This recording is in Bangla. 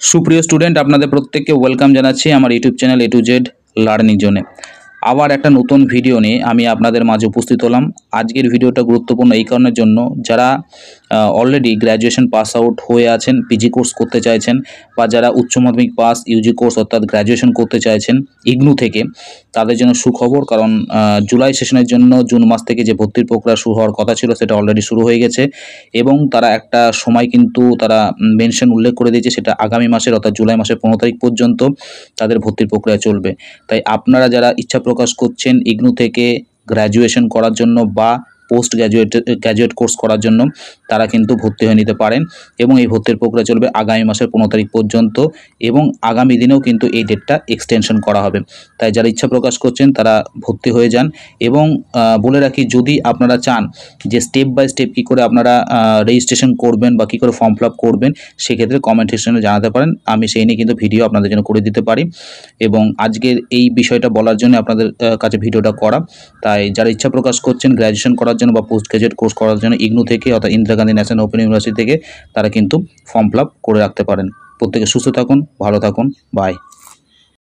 সুপ্রিয় স্টুডেন্ট, আপনাদের প্রত্যেককে ওয়েলকাম জানাচ্ছি আমার YouTube channel A to Z learning জোনে। আবার একটা নতুন ভিডিও নিয়ে আমি আপনাদের মাঝে উপস্থিত হলাম। আজকের ভিডিওটা গুরুত্বপূর্ণ এই কারণের জন্য, যারা অলরেডি গ্র্যাজুয়েশন পাস আউট হয়ে আছেন, পিজি কোর্স করতে চাইছেন, বা যারা উচ্চ মাধ্যমিক পাস ইউজি কোর্স অর্থাৎ গ্র্যাজুয়েশন করতে চাইছেন ইগনু থেকে, তাদের জন্য সুখবর। কারণ জুলাই সেশনের জন্য জুন মাস থেকে যে ভর্তির প্রক্রিয়া শুরু হওয়ার কথা ছিল সেটা অলরেডি শুরু হয়ে গেছে, এবং তারা একটা সময় কিন্তু তারা মেনশন উল্লেখ করে দিয়েছে, সেটা আগামী মাসের অর্থাৎ জুলাই মাসের 15 তারিখ পর্যন্ত তাদের ভর্তির প্রক্রিয়া চলবে। তাই আপনারা যারা ইচ্ছা প্রকাশ করছেন ইগনু থেকে গ্র্যাজুয়েশন করার জন্য বা পোস্ট গ্র্যাজুয়েট কোর্স করার জন্য, তারা কিন্তু ভর্তি হয়ে নিতে পারেন, এবং এই ভর্তির প্রক্রিয়া চলবে আগামী মাসের 15 তারিখ পর্যন্ত, এবং আগামী দিনেও কিন্তু এই ডেটটা এক্সটেনশন করা হবে। তাই যারা ইচ্ছা প্রকাশ করছেন তারা ভর্তি হয়ে যান। এবং বলে রাখি, যদি আপনারা চান যে স্টেপ বাই স্টেপ কী করে আপনারা রেজিস্ট্রেশন করবেন বা কী করে ফর্ম ফিল আপ করবেন, সেক্ষেত্রে কমেন্ট সেকশনে জানাতে পারেন, আমি সেই নিয়ে কিন্তু ভিডিও আপনাদের জন্য করে দিতে পারি। এবং আজকের এই বিষয়টা বলার জন্য আপনাদের কাছে ভিডিওটা করা। তাই যারা ইচ্ছা প্রকাশ করছেন গ্র্যাজুয়েশন করার জন্য বা পোস্ট গ্র্যাজুয়েট কোর্স করার জন্য ইগনু থেকে অর্থাৎ Indira Gandhi national open university থেকে, তারা কিন্তু ফর্ম ফিল আপ করে রাখতে পারেন। প্রত্যেকে সুস্থ থাকুন, ভালো থাকুন, বাই।